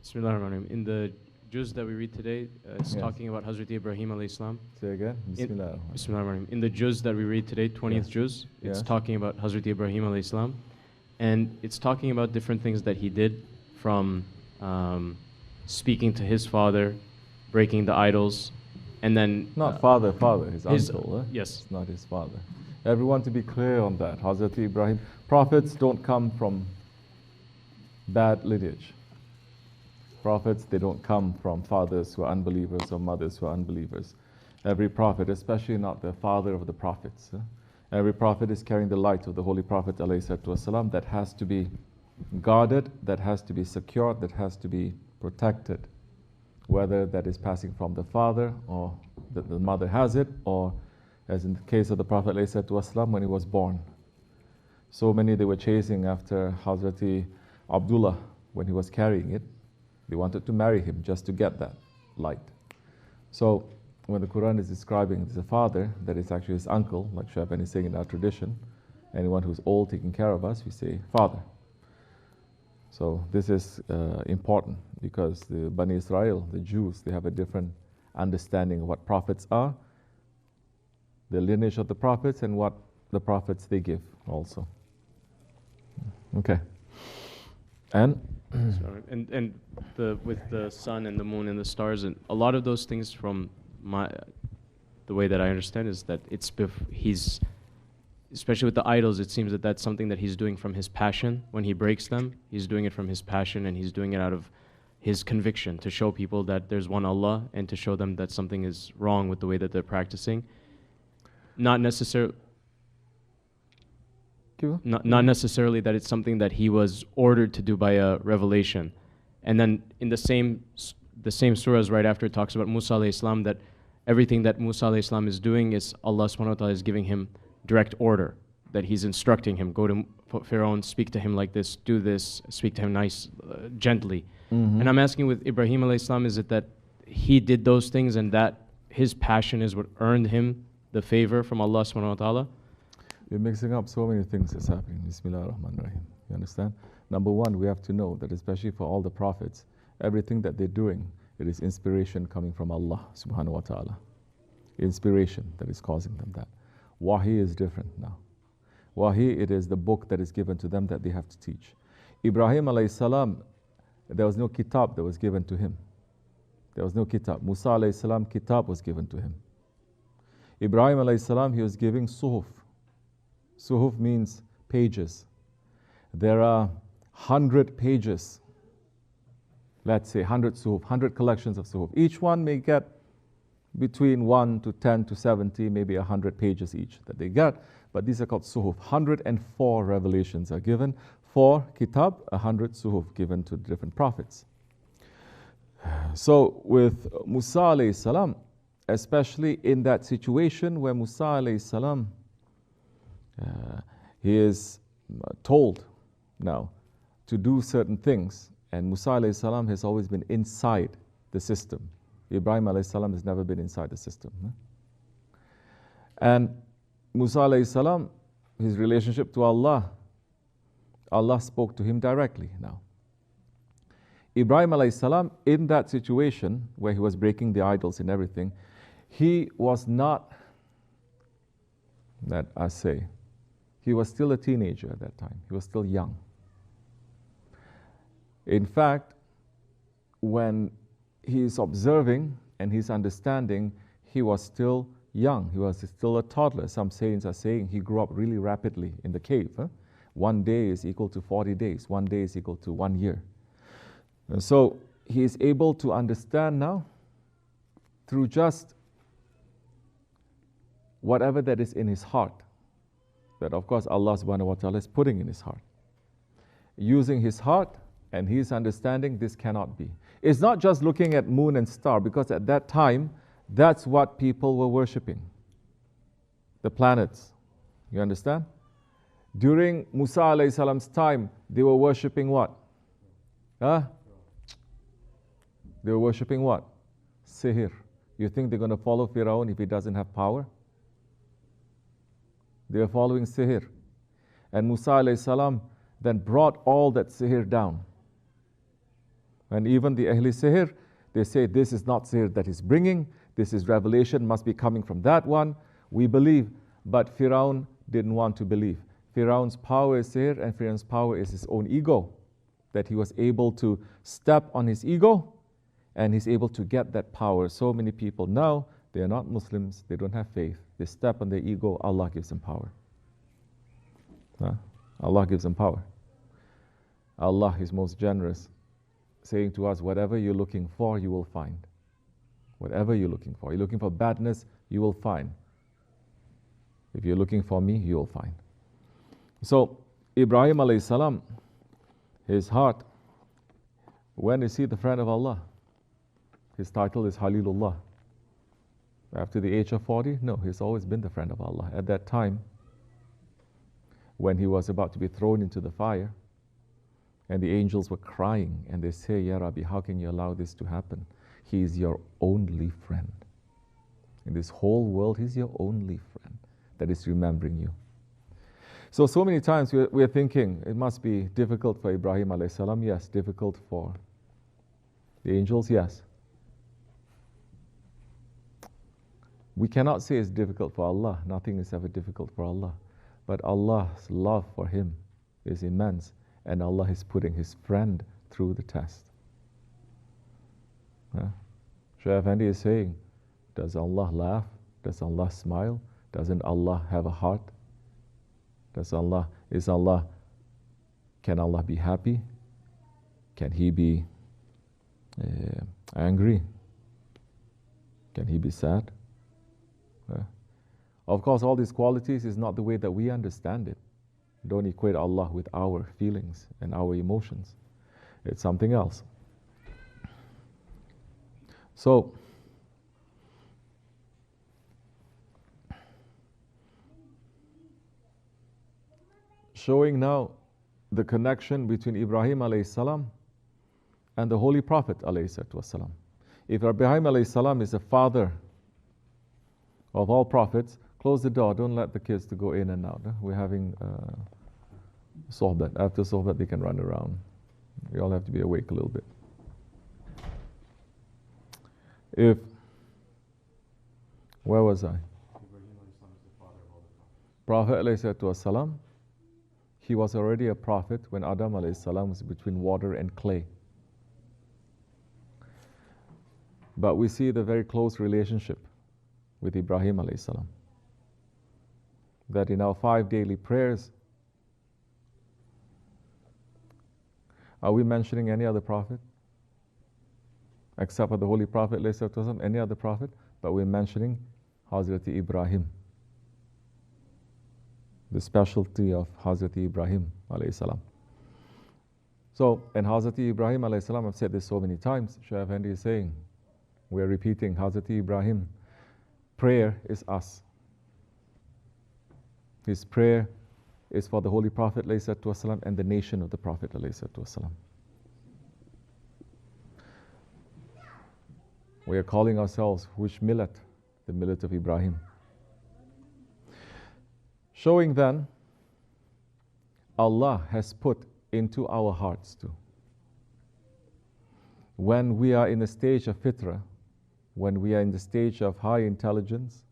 Bismillahirrahmanirrahim. In the juz that we read today, it's talking about Hazrat Ibrahim alayhi salam. Say again. Bismillah. Bismillahirrahmanirrahim. In the juz that we read today, 20th juz, it's talking about Hazrat Ibrahim alayhi salam. And it's talking about different things that he did, from speaking to his father, breaking the idols, and then... Not father, his uncle. Yes. It's not his father. Everyone to be clear on that. Hazrat Ibrahim, prophets don't come from bad lineage. Prophets, they don't come from fathers who are unbelievers or mothers who are unbelievers. Every prophet, especially not the father of the prophets. Every prophet is carrying the light of the Holy Prophet ﷺ that has to be guarded, that has to be secured, that has to be protected. Whether that is passing from the father or that the mother has it, or as in the case of the Prophet ﷺ when he was born. So many they were chasing after Hazrati Abdullah when he was carrying it. They wanted to marry him just to get that light. So when the Quran is describing the father, that is actually his uncle, like Shaykh is saying in our tradition, anyone who's old taking care of us, we say father. So this is important because the Bani Israel, the Jews, they have a different understanding of what prophets are, the lineage of the prophets, and what the prophets they give also. Okay. And with the sun and the moon and the stars and a lot of those things, from the way that I understand is that he's, especially with the idols, it seems that that's something that he's doing from his passion. When he breaks them, he's doing it from his passion, and he's doing it out of his conviction to show people that there's one Allah and to show them that something is wrong with the way that they're practicing. Not necessarily that it's something that he was ordered to do by a revelation. And then in the same surahs right after, it talks about Musa alayhi salam, that everything that Musa alayhi salam is doing is Allah subhanahu wa ta'ala is giving him direct order, that he's instructing him, go to Pharaoh, speak to him like this, do this, speak to him nice, gently. And I'm asking, with Ibrahim alayhi salam, is it that he did those things and that his passion is what earned him the favor from Allah subhanahu wa ta'ala? You're mixing up so many things that's happening. Bismillah ar-Rahman ar-Rahim. You understand? Number one, we have to know that especially for all the prophets, everything that they're doing, it is inspiration coming from Allah subhanahu wa ta'ala. Inspiration that is causing them that. Wahi is different now. Wahi, it is the book that is given to them that they have to teach. Ibrahim alayhi salam, there was no kitab that was given to him. There was no kitab. Musa alayhi salam, kitab was given to him. Ibrahim alayhi salam, he was giving suhuf. Suhuf means pages. There are 100 pages. Let's say 100 suhuf, 100 collections of suhuf. Each one may get between 1 to 10 to 70, maybe 100 pages each that they get. But these are called suhuf. 104 revelations are given. 4 kitab, 100 suhuf given to different prophets. So with Musa alayhi salam, especially in that situation where Musa alayhi salam, he is told now to do certain things, and Musa alayhi salam has always been inside the system. Ibrahim alayhi salam has never been inside the system. And Musa alayhi salam, his relationship to Allah, Allah spoke to him directly now. Ibrahim alayhi salam, in that situation where he was breaking the idols and everything, he was not, that I say, he was still a teenager at that time. He was still young. In fact, when he's observing and he's understanding, he was still young. He was still a toddler. Some saints are saying he grew up really rapidly in the cave. 1 day is equal to 40 days. 1 day is equal to 1 year. And so he is able to understand now through just whatever that is in his heart, that of course Allah subhanahu wa ta'ala is putting in his heart. Using his heart and his understanding, this cannot be. It's not just looking at moon and star, because at that time, that's what people were worshipping. The planets. You understand? During Musa alayhi salam's time, they were worshipping what? They were worshipping what? Sihir. You think they're going to follow Pharaoh if he doesn't have power? They were following sihir. And Musa alayhi salam then brought all that sihir down. And even the Ahli Sihr, they say this is not sihr that he's bringing, this is revelation, must be coming from that one. We believe, but Firaun didn't want to believe. Firaun's power is sihr, and Firaun's power is his own ego, that he was able to step on his ego, and he's able to get that power. So many people now, they are not Muslims, they don't have faith. They step on their ego, Allah gives them power. Allah gives them power. Allah is most generous, saying to us, whatever you're looking for, you will find. Whatever you're looking for. You're looking for badness, you will find. If you're looking for me, you will find. So, Ibrahim alayhi salam, his heart, when is he the friend of Allah? His title is Halilullah. After the age of 40? No, he's always been the friend of Allah. At that time, when he was about to be thrown into the fire, and the angels were crying, and they say, Ya Rabbi, how can you allow this to happen? He is your only friend. In this whole world, he's your only friend that is remembering you. So many times we're thinking, it must be difficult for Ibrahim alayhi salam. Yes, difficult for the angels, yes. We cannot say it's difficult for Allah. Nothing is ever difficult for Allah. But Allah's love for him is immense, and Allah is putting his friend through the test. Shaykh Efendi is saying, does Allah laugh? Does Allah smile? Doesn't Allah have a heart? Can Allah be happy? Can he be angry? Can he be sad? Of course, all these qualities is not the way that we understand it. Don't equate Allah with our feelings and our emotions. It's something else. So, showing now the connection between Ibrahim alayhi salam and the Holy Prophet alayhi salam. If Ibrahim alayhi salam is the father of all prophets, close the door, don't let the kids to go in and out. We're having sohbat. After sohbat, they can run around. We all have to be awake a little bit. Where was I? Prophet alayhi salam, he was already a prophet when Adam alayhi salam was between water and clay. But we see the very close relationship with Ibrahim alayhi salam. That in our 5 daily prayers, are we mentioning any other prophet? Except for the Holy Prophet alayhi salam, any other prophet? But we're mentioning Hazrat Ibrahim. The specialty of Hazrat Ibrahim alayhi salam. So, and Hazrat Ibrahim alayhi salam, I've said this so many times, Shaykh Efendi is saying, we're repeating Hazrat Ibrahim. Prayer is us. His prayer is for the Holy Prophet ﷺ and the nation of the Prophet ﷺ. We are calling ourselves which millet? The millet of Ibrahim. Showing then, Allah has put into our hearts too. When we are in the stage of fitrah, when we are in the stage of high intelligence,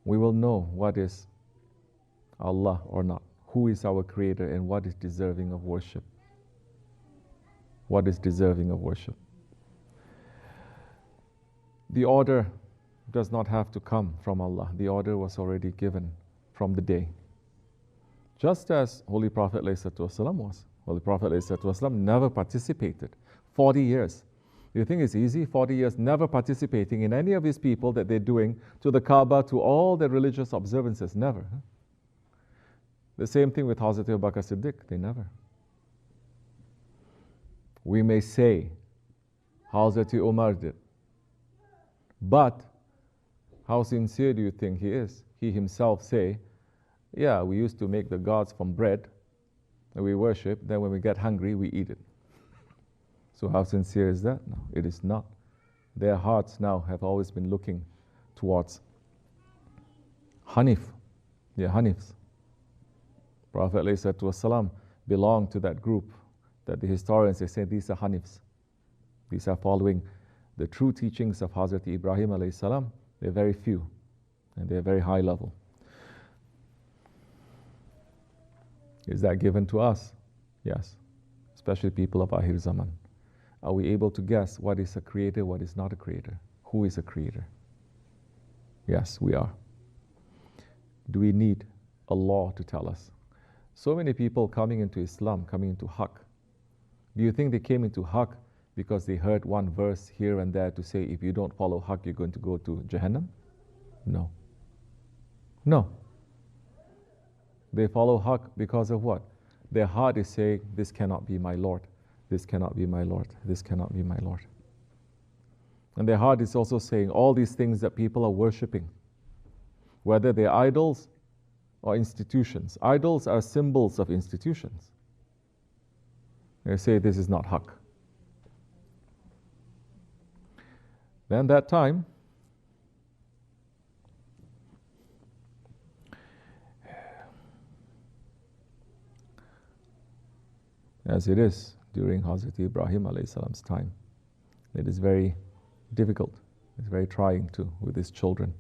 we will know what is Allah or not, who is our creator and what is deserving of worship. What is deserving of worship. The order does not have to come from Allah. The order was already given from the day. Just as Holy Prophet ﷺ was. Holy Prophet ﷺ never participated. 40 years. Do you think it's easy? 40 years never participating in any of his people that they're doing to the Kaaba, to all the religious observances. Never. The same thing with Hazrat Abu Bakr Siddiq. They never. We may say Hazrat Umar did. But how sincere do you think he is? He himself say, yeah, we used to make the gods from bread and we worship, then when we get hungry, we eat it. So how sincere is that? No, it is not. Their hearts now have always been looking towards Hanif. Yeah, Hanifs. Prophet ﷺ belonged to that group that the historians, they say these are Hanifs. These are following the true teachings of Hazrat Ibrahim alayhi salam. They're very few, and they're very high level. Is that given to us? Yes, especially people of Akhir Zaman. Are we able to guess what is a creator, what is not a creator? Who is a creator? Yes, we are. Do we need a law to tell us? So many people coming into Islam, coming into Haqq. Do you think they came into Haqq because they heard one verse here and there to say, if you don't follow Haqq, you're going to go to Jahannam? No. No. They follow Haqq because of what? Their heart is saying, this cannot be my Lord. This cannot be my Lord. This cannot be my Lord. And their heart is also saying all these things that people are worshipping, whether they're idols or institutions. Idols are symbols of institutions. They say this is not Haqq. Then that time, as it is during Hazrat Ibrahim alayhi salam's time, it is very difficult. It's very trying too with his children.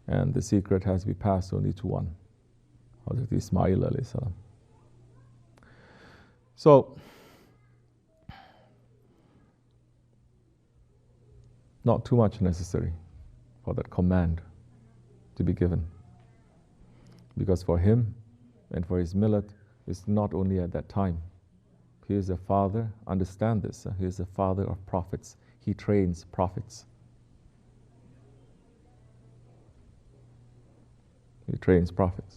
And the secret has to be passed only to one, Hazrat Ismail alayhi salam. So, not too much necessary for that command to be given. Because for him and for his millet, it's not only at that time. He is a father, understand this, he is a father of prophets. He trains prophets. He trains prophets.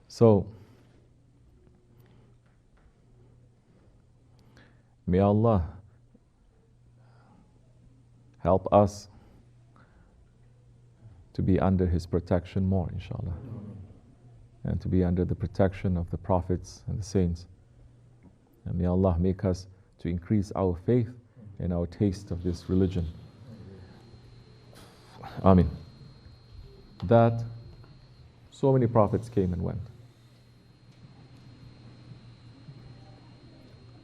So, may Allah help us to be under His protection more, inshallah. And to be under the protection of the prophets and the saints. And may Allah make us to increase our faith and our taste of this religion. Ameen. That so many prophets came and went.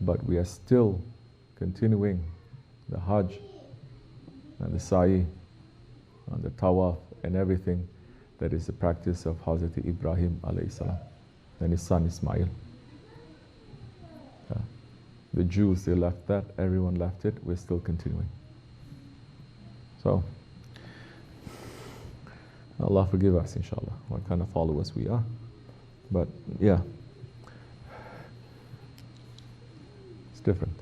But we are still continuing the Hajj and the Sa'i and the Tawaf and everything that is the practice of Hazrat Ibrahim alayhi salam and his son Ismail. The Jews, they left that, everyone left it, we're still continuing. So, Allah forgive us, inshallah, what kind of followers we are. But yeah, it's different.